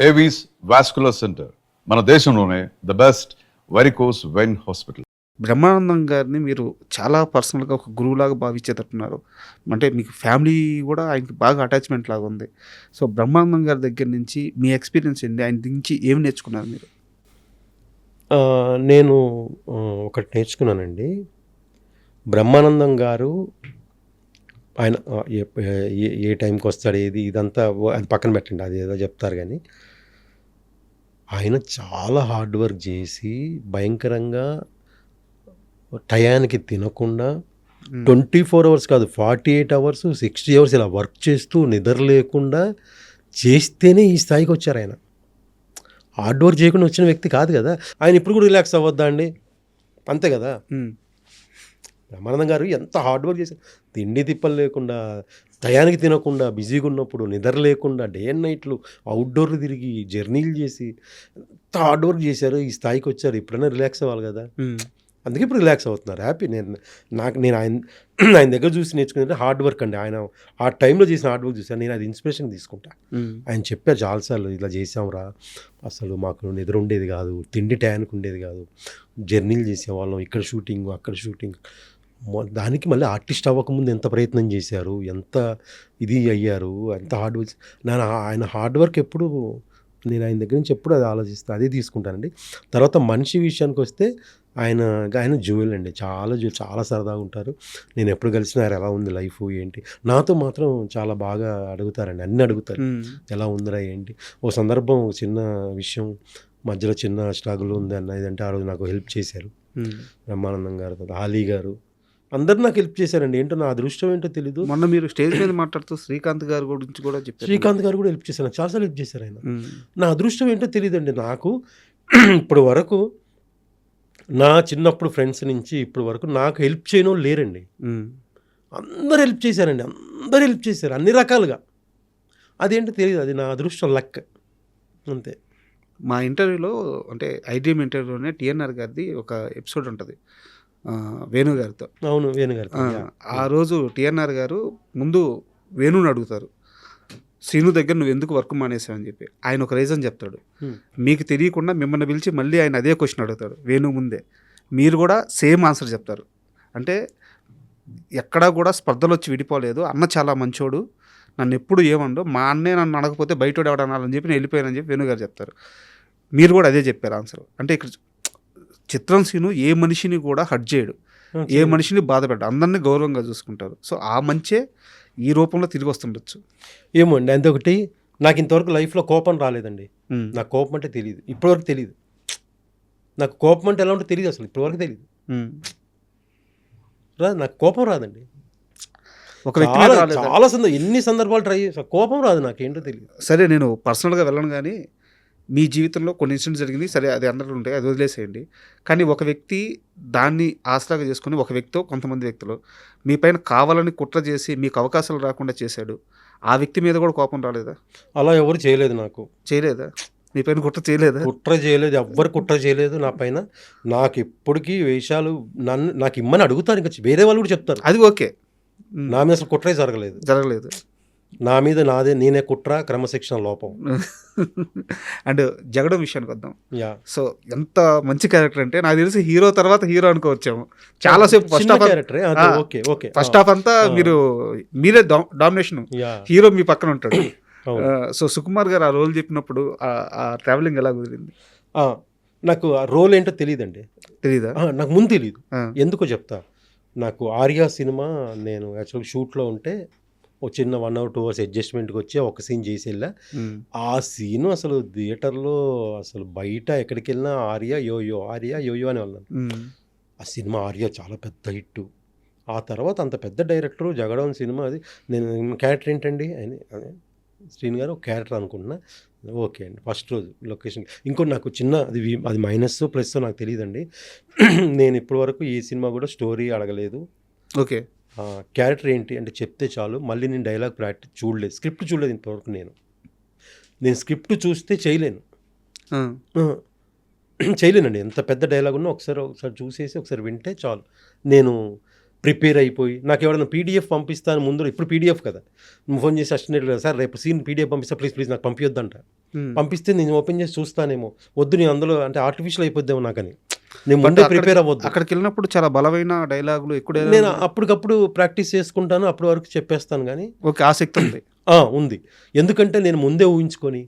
Avis vascular centre మన దేశంలోనే the best varicose vein hospital. Brahmanandam గారిని మీరు చాలా పర్సనల్గా ఒక గురువులాగా భావించేటట్టున్నారు. అంటే మీకు ఫ్యామిలీ కూడా ఆయనకి బాగా అటాచ్మెంట్ లాగా ఉంది. సో బ్రహ్మానందం గారి దగ్గర నుంచి మీ ఎక్స్పీరియన్స్ ఏంటి? ఆయన నుంచి ఏమి నేర్చుకున్నారు మీరు? నేను ఒకటి నేర్చుకున్నానండి. బ్రహ్మానందం గారు ఆయన ఏ టైంకి వస్తాడు, ఏది ఇదంతా అది పక్కన పెట్టండి, అది ఏదో చెప్తారు. కానీ ఆయన చాలా హార్డ్ వర్క్ చేసి భయంకరంగా టయానికి తినకుండా 24 అవర్స్ కాదు, 48 అవర్స్, 60 అవర్స్ ఇలా వర్క్ చేస్తూ నిద్ర లేకుండా చేస్తేనే ఈ స్థాయికి వచ్చారు. ఆయన హార్డ్ వర్క్ చేయకుండా వచ్చిన వ్యక్తి కాదు కదా. ఆయన ఇప్పుడు కూడా రిలాక్స్ అవ్వద్దా అండి? అంతే కదా. బ్రహ్మానందం గారు ఎంత హార్డ్ వర్క్ చేశారు. తిండి తిప్పలు లేకుండా, టయానికి తినకుండా, బిజీగా ఉన్నప్పుడు నిద్ర లేకుండా, డే అండ్ నైట్లు అవుట్డోర్లు తిరిగి జర్నీలు చేసి ఎంత హార్డ్ వర్క్ చేశారు, ఈ స్థాయికి వచ్చారు. ఇప్పుడైనా రిలాక్స్ అవ్వాలి కదా. అందుకే ఇప్పుడు రిలాక్స్ అవుతున్నారు, హ్యాపీ. నేను ఆయన దగ్గర చూసి నేర్చుకునేది హార్డ్ వర్క్ అండి. ఆయన ఆ టైంలో చేసిన హార్డ్ వర్క్ చూసాను, నేను అది ఇన్స్పిరేషన్ తీసుకుంటా. ఆయన చెప్పారు చాలాసార్లు, ఇలా చేసాంరా, అసలు మాకు నిద్ర ఉండేది కాదు, తిండి టయానికి ఉండేది కాదు, జర్నీలు చేసేవాళ్ళం, ఇక్కడ షూటింగ్ అక్కడ షూటింగ్. దానికి మళ్ళీ ఆర్టిస్ట్ అవ్వకముందు ఎంత ప్రయత్నం చేశారు, ఎంత ఇది అయ్యారు, ఎంత హార్డ్ వర్క్. ఆయన హార్డ్ వర్క్ ఎప్పుడు నేను ఆయన దగ్గర నుంచి ఎప్పుడు అది ఆలోచిస్తాను, అదే తీసుకుంటానండి. తర్వాత మనిషి విషయానికి వస్తే ఆయన జ్యువెల్ అండి, చాలా సరదాగా ఉంటారు. నేను ఎప్పుడు కలిసినా ఎలా ఉంది లైఫ్ ఏంటి, నాతో మాత్రం చాలా బాగా అడుగుతారండి, అన్నీ అడుగుతారు. ఎలా ఉందిరా ఏంటి. ఓ సందర్భం, చిన్న విషయం, మధ్యలో చిన్న స్ట్రగుల్ ఉంది అన్న ఇదంటే ఆ రోజు నాకు హెల్ప్ చేశారు బ్రహ్మానందం గారు, ఆలీ గారు, అందరు నాకు హెల్ప్ చేశారండి. ఏంటో నా అదృష్టం ఏంటో తెలీదు. మొన్న మీరు స్టేజ్ మీద మాట్లాడుతూ శ్రీకాంత్ గారి గురించి కూడా చెప్పారు. శ్రీకాంత్ గారు కూడా హెల్ప్ చేశారు, చాలాసార్లు హెల్ప్ చేశారు ఆయన. నా అదృష్టం ఏంటో తెలియదండి నాకు. ఇప్పుడు వరకు నా చిన్నప్పుడు ఫ్రెండ్స్ నుంచి ఇప్పుడు వరకు నాకు హెల్ప్ చేయని వాళ్ళు లేరండి. అందరు హెల్ప్ చేశారండి, అందరు హెల్ప్ చేశారు అన్ని రకాలుగా. అదేంటో తెలియదు, అది నా అదృష్టం, లక్ అంతే. మా ఇంటర్వ్యూలో, అంటే ఐడ్రీమ్ ఇంటర్వ్యూలోనే టీఎన్ఆర్ గారిది ఒక ఎపిసోడ్ ఉంటుంది వేణు గారితో. అవును, వేణు గారు. ఆ రోజు టీఎన్ఆర్ గారు ముందు వేణుని అడుగుతారు, శ్రీను దగ్గర నువ్వు ఎందుకు వర్క్ మానేసావని చెప్పి. ఆయన ఒక రీజన్ చెప్తాడు. మీకు తెలియకుండా మిమ్మల్ని పిలిచి మళ్ళీ ఆయన అదే క్వశ్చన్ అడుగుతాడు వేణు ముందే. మీరు కూడా సేమ్ ఆన్సర్ చెప్తారు. అంటే ఎక్కడా కూడా స్పర్ధలు వచ్చి విడిపోలేదు. అన్న చాలా మంచోడు, నన్ను ఎప్పుడు ఏమండు, మా అన్నే నన్ను అడగకపోతే బయట ఎవడ అనాలని చెప్పి నేను వెళ్ళిపోయానని చెప్పి వేణుగారు చెప్తారు. మీరు కూడా అదే చెప్పారు ఆన్సర్. అంటే ఇక్కడ చిత్రం శ్రీను ఏ మనిషిని కూడా హర్ట్ చేయడు, ఏ మనిషిని బాధ పెట్టడు, అందరినీ గౌరవంగా చూసుకుంటారు. సో ఆ మంచే ఈ రూపంలో తిరిగి వస్తుండొచ్చు. ఏమో అండి, అంతొకటి, నాకు ఇంతవరకు లైఫ్లో కోపం రాలేదండి. నాకు కోపం అంటే తెలియదు, ఇప్పటివరకు తెలియదు. నాకు కోపం అంటే ఎలా ఉంటే తెలియదు, అసలు ఇప్పటివరకు తెలియదు. నాకు కోపం రాదండి. ఒక వ్యక్తి చాలా ఎన్ని సందర్భాలు ట్రై చేసా, కోపం రాదు, నాకేంటో తెలియదు. సరే, నేను పర్సనల్గా వెళ్ళను, కానీ మీ జీవితంలో కొన్ని ఇన్సిడెంట్స్ జరిగింది, సరే అది అందరూ ఉంటాయి, అది వదిలేసేయండి. కానీ ఒక వ్యక్తి దాన్ని ఆసరాగా చేసుకుని, ఒక వ్యక్తితో కొంతమంది వ్యక్తులు మీ పైన కావాలని కుట్ర చేసి మీకు అవకాశాలు రాకుండా చేశాడు, ఆ వ్యక్తి మీద కూడా కోపం రాలేదా? అలా ఎవరు చేయలేదు, నాకు చేయలేదా? మీ పైన కుట్ర చేయలేదా? కుట్ర చేయలేదు, ఎవ్వరు కుట్ర చేయలేదు నా పైన. నాకు ఎప్పటికీ వేషాలు నాకు ఇమ్మని అడుగుతారు, ఇంకా వేరే వాళ్ళు కూడా చెప్తారు, అది ఓకే. నా మీద అసలు కుట్రే జరగలేదు. నా మీద నేనే కుట్ర, క్రమశిక్షణ లోపం. అండ్ జగడం విషయానికి వద్దాం. సో ఎంత మంచి క్యారెక్టర్ అంటే, నాకు తెలిసి హీరో తర్వాత హీరో అనుకోవచ్చాము. చాలాసేపు ఫస్ట్ హాఫ్ అంతా మీరే డామినేషన్, హీరో మీ పక్కన ఉంటాడు. సో సుకుమార్ గారు ఆ రోల్ చెప్పినప్పుడు ఆ ట్రావెలింగ్ ఎలా కుదిరింది? నాకు ఆ రోల్ ఏంటో తెలియదండి. తెలీదా? నాకు ముందు తెలియదు, ఎందుకో చెప్తా. నాకు ఆర్యా సినిమా నేను యాక్చువల్గా షూట్లో ఉంటే ఒక చిన్న 1 or 2 hours అడ్జస్ట్మెంట్కి వచ్చి ఒక సీన్ చేసి వెళ్ళా. ఆ సీను అసలు థియేటర్లో, అసలు బయట ఎక్కడికి వెళ్ళినా ఆర్యా యోయో అని వెళ్ళాను. ఆ సినిమా ఆర్యా చాలా పెద్ద హిట్. ఆ తర్వాత అంత పెద్ద డైరెక్టరు, జగడం సినిమా, అది నేను క్యారెక్టర్ ఏంటండి అని శ్రీను గారు ఒక క్యారెక్టర్ అనుకుంటున్నా. ఓకే అండి, ఫస్ట్ రోజు లొకేషన్. ఇంకోటి నాకు చిన్న అది మైనస్ ప్లస్ నాకు తెలియదండి. నేను ఇప్పటి వరకు ఈ సినిమా కూడా స్టోరీ అడగలేదు. ఓకే, క్యారెక్టర్ ఏంటి అంటే చెప్తే చాలు. మళ్ళీ నేను డైలాగ్ ప్రాక్టీస్ చూడలేదు, స్క్రిప్ట్ చూడలేదు ఇంతవరకు. నేను స్క్రిప్ట్ చూస్తే చేయలేనండి. ఎంత పెద్ద డైలాగ్ ఉన్నా ఒకసారి చూసేసి ఒకసారి వింటే చాలు. నేను ప్రిపేర్ అయిపోయి నాకు ఎవరైనా పీడిఎఫ్ పంపిస్తాను ముందు, ఇప్పుడు పీడిఎఫ్ కదా, నువ్వు ఫోన్ చేసి అసిస్టెంట్ సార్ రేపు సీన్ పీడిఎఫ్ పంపిస్తా ప్లీజ్ నాకు పంపించొద్దంట. పంపిస్తే నేను ఓపెన్ చేసి చూస్తానేమో, వద్దు నేను అందులో అంటే ఆర్టిఫిషియల్ అయిపోద్దేమో నాకని, నేను ముందే ప్రిపేర్ అవ్వద్దు. అక్కడికి వెళ్ళినప్పుడు చాలా బలమైన డైలాగులు ఎక్కువ నేను అప్పటికప్పుడు ప్రాక్టీస్ చేసుకుంటాను, అప్పటి వరకు చెప్పేస్తాను. కానీ ఓకే, ఆసక్తి ఉంది. ఉంది, ఎందుకంటే నేను ముందే ఊహించుకొని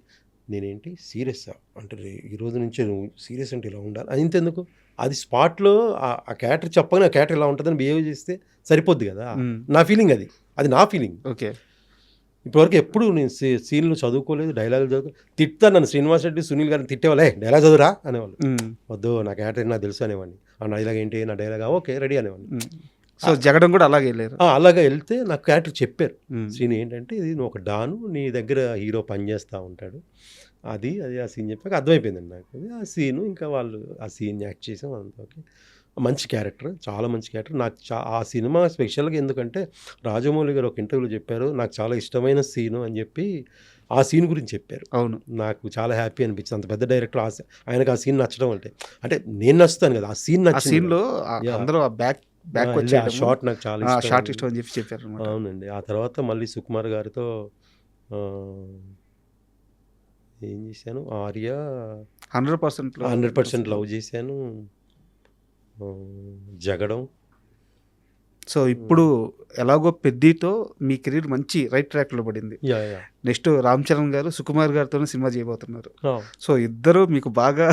నేనేంటి సీరియస్సా అంటే ఈరోజు నుంచే నువ్వు సీరియస్ అంటే ఇలా ఉండాలి అది ఇంతెందుకు, అది స్పాట్లో ఆ క్యారెక్టర్ చెప్పగానే ఆ క్యారెక్టర్ ఇలా ఉంటుందని బిహేవ్ చేస్తే సరిపోద్ది కదా. నా ఫీలింగ్ అది నా ఫీలింగ్. ఓకే, ఇప్పటివరకు ఎప్పుడు నేను సీన్లు చదువుకోలేదు, డైలాగులు చదువుకో తిట్టాను. నన్ను శ్రీనివాస్ రెడ్డి సునీల్ గారిని తిట్టేవాళ్ళే డైలాగ్ చదువురా అనేవాళ్ళు. వద్దు నా క్యారెక్టర్ నాకు తెలుసు అనేవాడిని. ఆ డైలాగ్ ఏంటి, నా డైలాగ్ ఓకే రెడీ అనేవాడిని. సో జగడం కూడా అలాగే వెళ్ళారు. అలాగే వెళ్తే నాకు క్యారెక్టర్ చెప్పారు, శ్రీని ఏంటంటే ఇది నువ్వు ఒక డాను, నీ దగ్గర హీరో పనిచేస్తూ ఉంటాడు, అది ఆ సీన్ చెప్పాక అర్థమైపోయిందండి నాకు. ఆ సీను ఇంకా వాళ్ళు ఆ సీన్ యాక్ట్ చేసాం అంతా. ఓకే, మంచి క్యారెక్టర్, చాలా మంచి క్యారెక్టర్. నాకు ఆ సినిమా స్పెషల్గా ఎందుకంటే రాజమౌళి గారు ఒక ఇంటర్వ్యూలో చెప్పారు, నాకు చాలా ఇష్టమైన సీను అని చెప్పి ఆ సీన్ గురించి చెప్పారు. అవును, నాకు చాలా హ్యాపీ అనిపించింది. అంత పెద్ద డైరెక్టర్ ఆయనకు ఆ సీన్ నచ్చడం అంటే నేను నచ్చుతాను కదా, ఆ సీన్ నచ్చింది. సీన్లో అందరూ బ్యాక్ షార్ట్ నాకు చాలా షార్ట్ ఇష్టం అని చెప్పి చెప్పారు. అవునండి. ఆ తర్వాత మళ్ళీ సుకుమార్ గారితో ఏం చేశాను, ఆర్య 100% లవ్ చేశాను, జగడం. సో ఇప్పుడు ఎలాగో పెద్దతో మీ కెరీర్ మంచి రైట్ ట్రాక్లో పడింది. నెక్స్ట్ రామ్ చరణ్ గారు సుకుమార్ గారితో సినిమా చేయబోతున్నారు. సో ఇద్దరు మీకు బాగా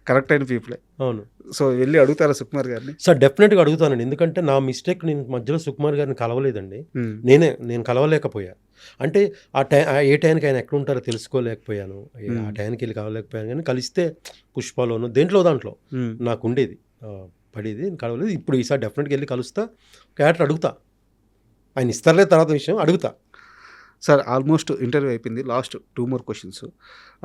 కరెక్ట్ అయిన పీపులే. అవును. సో వెళ్ళి అడుగుతారా సుకుమార్ గారిని? సార్ డెఫినెట్గా అడుగుతానండి, ఎందుకంటే నా మిస్టేక్ నేను మధ్యలో సుకుమార్ గారిని కలవలేదండి. నేను కలవలేకపోయా, అంటే ఏ టైంకి ఆయన ఎక్కడ ఉంటారో తెలుసుకోలేకపోయాను, ఆ టైంకి వెళ్ళి కలవలేకపోయాను. కానీ కలిస్తే పుష్పలోను దాంట్లో నాకు ఉండేది పడేది, కలవలేదు. ఇప్పుడు ఈసారి డెఫినెట్గా వెళ్ళి కలుస్తా, క్యారెక్టర్ అడుగుతా, ఆయన ఇస్తారులే తర్వాత విషయం అడుగుతా. సార్ ఆల్మోస్ట్ ఇంటర్వ్యూ అయిపోయింది, లాస్ట్ 2 more questions.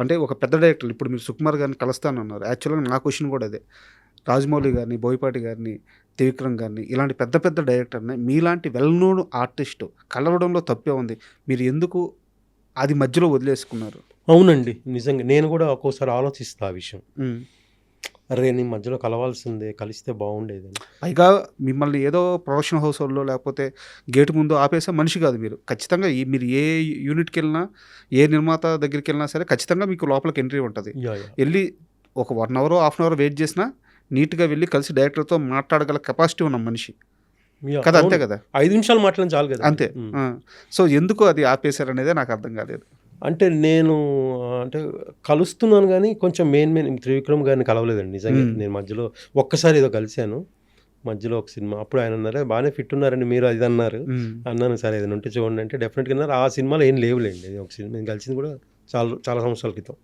అంటే ఒక పెద్ద డైరెక్టర్ ఇప్పుడు మీరు సుకుమార్ గారిని కలుస్తానన్నారు, యాక్చువల్గా నా క్వశ్చన్ కూడా అదే. రాజమౌళి గారిని, బోయపాటి గారిని, త్రివిక్రమ్ గారిని ఇలాంటి పెద్ద పెద్ద డైరెక్టర్ని మీలాంటి వెల్ నోన్ ఆర్టిస్ట్ కలవడంలో తప్పే ఉంది, మీరు ఎందుకు అది మధ్యలో వదిలేసుకున్నారు? అవునండి, నిజంగా నేను కూడా ఒక్కోసారి ఆలోచిస్తా ఆ విషయం. అరే నేను మధ్యలో కలవాల్సిందే, కలిస్తే బాగుండేది. పైగా మిమ్మల్ని ఏదో ప్రొడక్షన్ హౌస్ వాళ్ళు లేకపోతే గేటు ముందు ఆపేసే మనిషి కాదు మీరు. ఖచ్చితంగా మీరు ఏ యూనిట్కి వెళ్ళినా, ఏ నిర్మాత దగ్గరికి వెళ్ళినా సరే ఖచ్చితంగా మీకు లోపలికి ఎంట్రీ ఉంటుంది. వెళ్ళి ఒక 1 hour 1/2 hour వెయిట్ చేసినా నీట్గా వెళ్ళి కలిసి డైరెక్టర్తో మాట్లాడగల కెపాసిటీ ఉన్న మనిషి కదా, అంతే కదా? 5 నిమిషాలు మాట్లాడిన చాలు కదా, అంతే. సో ఎందుకు అది ఆపేశారు అనేదే నాకు అర్థం కాలేదు. అంటే నేను కలుస్తున్నాను కానీ కొంచెం మెయిన్ త్రివిక్రమ్ గారిని కలవలేదండి నిజంగా. నేను మధ్యలో ఒక్కసారి ఏదో కలిశాను, మధ్యలో ఒక సినిమా, అప్పుడు ఆయన అన్నారు బాగానే ఫిట్ ఉన్నారండి మీరు, అది అన్నారు. అన్నాను సరే ఏదైనా ఉంటే చూడండి అంటే డెఫినెట్గా అన్నారు. ఆ సినిమాలో ఏం లేవులేండి, ఒక సినిమా నేను కలిసింది కూడా చాలా సంవత్సరాల క్రితం.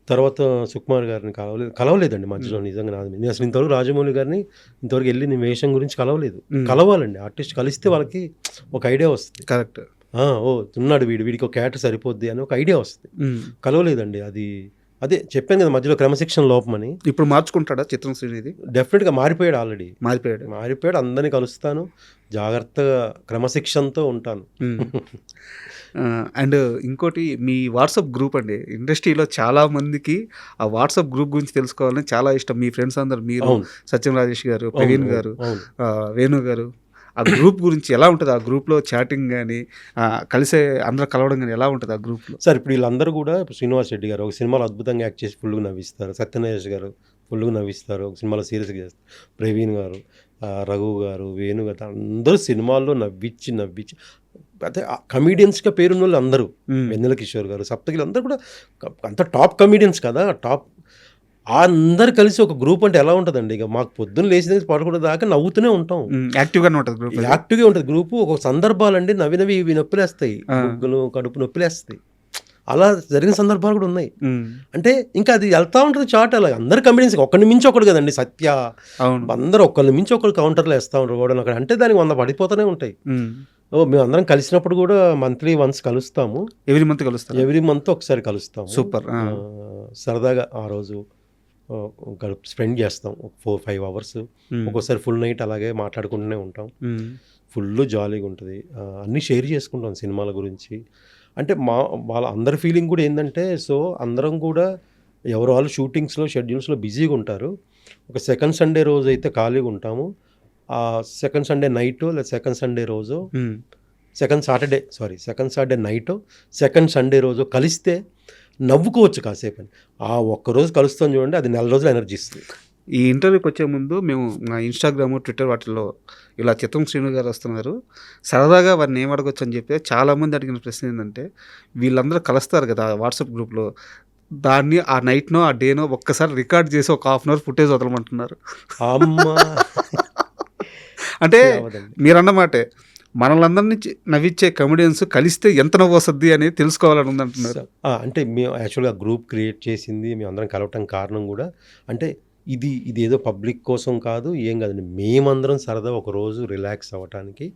తర్వాత సుకుమార్ గారిని కలవలేదండి మధ్యలో నిజంగా. నేను అసలు ఇంతవరకు రాజమౌళి గారిని ఇంతవరకు వెళ్ళి నేను వేషం గురించి కలవలేదు. కలవాలండి, ఆర్టిస్ట్ కలిస్తే వాళ్ళకి ఒక ఐడియా వస్తుంది. కరెక్ట్. ఉన్నాడు వీడికి ఒక క్యారెక్టర్ సరిపోద్ది అని ఒక ఐడియా వస్తుంది. కలవలేదండి, అదే చెప్పాను కదా మధ్యలో క్రమశిక్షణ లోపమని. ఇప్పుడు మార్చుకుంటాడా చిత్రం శ్రీనిధి? డెఫినెట్గా మారిపోయాడు, ఆల్రెడీ మారిపోయాడు. అందరినీ కలుస్తాను, జాగ్రత్తగా క్రమశిక్షణతో ఉంటాను. అండ్ ఇంకోటి మీ వాట్సాప్ గ్రూప్ అండి, ఇండస్ట్రీలో చాలా మందికి ఆ వాట్సాప్ గ్రూప్ గురించి తెలుసుకోవాలని చాలా ఇష్టం. మీ ఫ్రెండ్స్ అందరు, మీరు, సత్యం రాజేష్ గారు, ప్రవీణ్ గారు, వేణు గారు, ఆ గ్రూప్ గురించి ఎలా ఉంటుంది? ఆ గ్రూప్లో చాటింగ్ కానీ కలిసే అందరూ కలవడం కానీ ఎలా ఉంటుంది ఆ గ్రూప్లో? సార్ ఇప్పుడు వీళ్ళందరూ కూడా శ్రీనివాస్ రెడ్డి గారు ఒక సినిమాలో అద్భుతంగా యాక్ట్ చేసి ఫుల్గా నవ్విస్తారు, సత్యనారాయణ గారు ఫుల్గా నవ్విస్తారు, ఒక సినిమాలో సీరియస్గా చేస్తారు, ప్రవీణ్ గారు, రఘు గారు, వేణు గారు, అందరూ సినిమాల్లో నవ్వించి అదే కమీడియన్స్గా పేరున్న వాళ్ళు అందరూ, వెన్నెల కిషోర్ గారు, సప్తగిరి అందరూ కూడా అంత టాప్ కమీడియన్స్ కదా. అందరు కలిసి ఒక గ్రూప్ అంటే ఎలా ఉంటుందండి, ఇక మాకు పొద్దున్న లేచిన పడుకునే దాకా నవ్వుతూనే ఉంటాం, యాక్టివ్గానే ఉంటుంది గ్రూప్. ఒక సందర్భాలండి నవ్వి ఇవి నొప్పిలేస్తాయి, ముగ్గులు కడుపు నొప్పిలేస్తాయి, అలా జరిగిన సందర్భాలు కూడా ఉన్నాయి. అంటే ఇంకా అది వెళ్తా ఉంటుంది చాట్. అలా అందరు కమిడియన్స్ ఒకరిని మించి ఒకడు కదండి, సత్య అందరూ ఒకరిని మించి ఒకరు కౌంటర్లు వేస్తూ ఉంటారు కూడా అక్కడ. అంటే దానికి 100 పడిపోతూనే ఉంటాయి. మేము అందరం కలిసినప్పుడు కూడా మంత్లీ వన్స్ కలుస్తాము, ఎవ్రీ మంత్ ఒకసారి కలుస్తాము. సూపర్. సరదాగా ఆ రోజు స్పెండ్ చేస్తాం ఒక 4-5 hours, ఒక్కోసారి ఫుల్ నైట్ అలాగే మాట్లాడుకుంటూనే ఉంటాం. ఫుల్ జాలీగా ఉంటుంది, అన్నీ షేర్ చేసుకుంటాం సినిమాల గురించి. అంటే వాళ్ళ అందరి ఫీలింగ్ కూడా ఏంటంటే, సో అందరం కూడా ఎవరు వాళ్ళు షూటింగ్స్లో షెడ్యూల్స్లో బిజీగా ఉంటారు. ఒక సెకండ్ సండే రోజు అయితే ఖాళీగా ఉంటాము. సెకండ్ సండే నైట్ లేదా సెకండ్ సండే రోజు second Saturday night second Sunday రోజు కలిస్తే నవ్వుకోవచ్చు కాసేపు అని. ఆ ఒక్కరోజు కలుస్తాం చూడండి, అది నెల రోజులు ఎనర్జీ ఇస్తుంది. ఈ ఇంటర్వ్యూకి వచ్చే ముందు మేము మా ఇన్స్టాగ్రామ్, ట్విట్టర్ వాటిల్లో ఇలా చిత్రం శ్రీను గారు వస్తున్నారు, సరదాగా వారిని ఏం అడగొచ్చు అని చెప్పి చాలామంది అడిగిన ప్రశ్న ఏంటంటే, వీళ్ళందరూ కలుస్తారు కదా వాట్సాప్ గ్రూప్లో, దాన్ని ఆ నైట్నో ఆ డేనో ఒక్కసారి రికార్డ్ చేసి ఒక హాఫ్ అన్ అవర్ ఫుటేజ్ వదలమంటున్నారు. అమ్మా అంటే మీరన్నమాటే మనలందరినీ నవ్విచ్చే కమెడియన్స్ కలిస్తే ఎంత నవ్వు వస్తుంది అనేది తెలుసుకోవాలని ఉందంటున్నారు. అంటే మేము యాక్చువల్గా గ్రూప్ క్రియేట్ చేసింది మేము అందరం కలవటం కారణం కూడా అంటే ఇది ఏదో పబ్లిక్ కోసం కాదు, ఏం కాదండి. మేమందరం సరదా ఒక రోజు రిలాక్స్ అవ్వటానికి,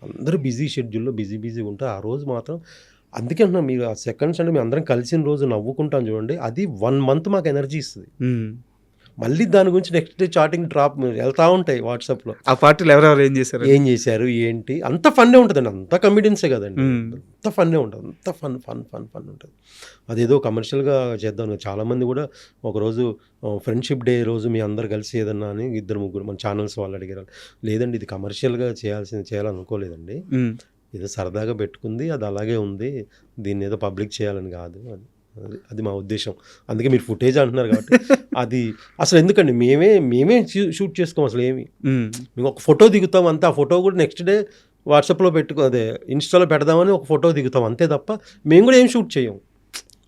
అందరూ బిజీ షెడ్యూల్లో బిజీగా ఉంటారు. ఆ రోజు మాత్రం అందుకే అంటున్నాం, మీరు ఆ సెకండ్స్ అంటే మేము అందరం కలిసిన రోజు నవ్వుకుంటాం చూడండి, అది 1 month మాకు ఎనర్జీ ఇస్తుంది. మళ్ళీ దాని గురించి నెక్స్ట్ డే చాటింగ్ డ్రాప్ వెళ్తూ ఉంటాయి వాట్సాప్లో. ఆ పార్టీలో ఎవరెవరు ఏం చేశారు ఏంటి, అంత ఫన్నే ఉంటుందండి. అంత కమెడియన్సే కదండి, అంత ఫన్నే ఉంటుంది, అంత ఫన్ ఉంటుంది. అదేదో కమర్షియల్గా చేద్దాం. చాలామంది కూడా ఒకరోజు ఫ్రెండ్షిప్ డే రోజు మీ అందరు కలిసి ఏదన్నా అని 2-3 మన ఛానల్స్ వాళ్ళు అడిగారు. లేదండి, ఇది కమర్షియల్గా చేయాలనుకోలేదండి, ఏదో సరదాగా పెట్టుకుంది, అది అలాగే ఉంది, దీన్ని ఏదో పబ్లిక్ చేయాలని కాదు అని. అది మా ఉద్దేశం. అందుకే మీరు ఫుటేజ్ అంటున్నారు కాబట్టి అది అసలు ఎందుకండి, మేమే షూట్ చేసుకోం అసలు ఏమి. మేము ఒక ఫోటో దిగుతాం అంతే, ఆ ఫోటో కూడా నెక్స్ట్ డే వాట్సాప్లో అదే ఇన్స్టాలో పెడదామని ఒక ఫోటో దిగుతాం అంతే తప్ప మేము కూడా ఏం షూట్ చేయం,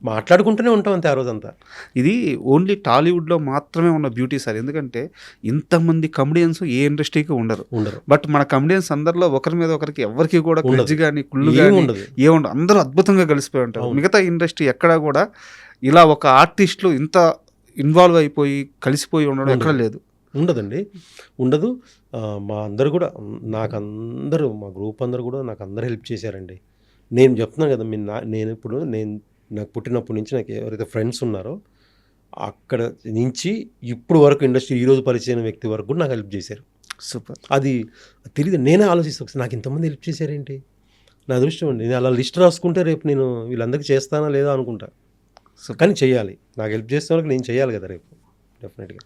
మాట్లాడుకుంటూనే ఉంటాం అంతే ఆ రోజంతా. ఇది ఓన్లీ టాలీవుడ్లో మాత్రమే ఉన్న బ్యూటీ సార్. ఎందుకంటే ఇంతమంది కమెడియన్స్ ఏ ఇండస్ట్రీకి ఉండరు. బట్ మన కమెడియన్స్ అందరిలో ఒకరి మీద ఒకరికి ఎవరికి కూడా క్లజ్ కానీ కుళ్ళు కానీ ఏముండదు, అందరూ అద్భుతంగా కలిసిపోయి ఉంటారు. మిగతా ఇండస్ట్రీ ఎక్కడా కూడా ఇలా ఒక ఆర్టిస్టులు ఇంత ఇన్వాల్వ్ అయిపోయి కలిసిపోయి ఉండడం ఎక్కడ లేదు, ఉండదు. మా అందరు కూడా మా గ్రూప్ అందరూ కూడా నాకు అందరూ హెల్ప్ చేశారండి. నేను చెప్తున్నాను కదా, నాకు పుట్టినప్పటి నుంచి నాకు ఎవరైతే ఫ్రెండ్స్ ఉన్నారో అక్కడ నుంచి ఇప్పుడు వరకు ఇండస్ట్రీ ఈరోజు పరిచయం వ్యక్తి వరకు కూడా నాకు హెల్ప్ చేశారు. సూపర్. అది తెలియదు, నేనే ఆలోచిస్తాను నాకు ఇంతమంది హెల్ప్ చేశారేంటి, నా అదృష్టం అండి. నేను అలా లిస్ట్ రాసుకుంటే రేపు నేను వీళ్ళందరికీ చేస్తానా లేదా అనుకుంటా, కానీ చేయాలి. నాకు హెల్ప్ చేస్తే వరకు నేను చేయాలి కదా రేపు డెఫినెట్గా.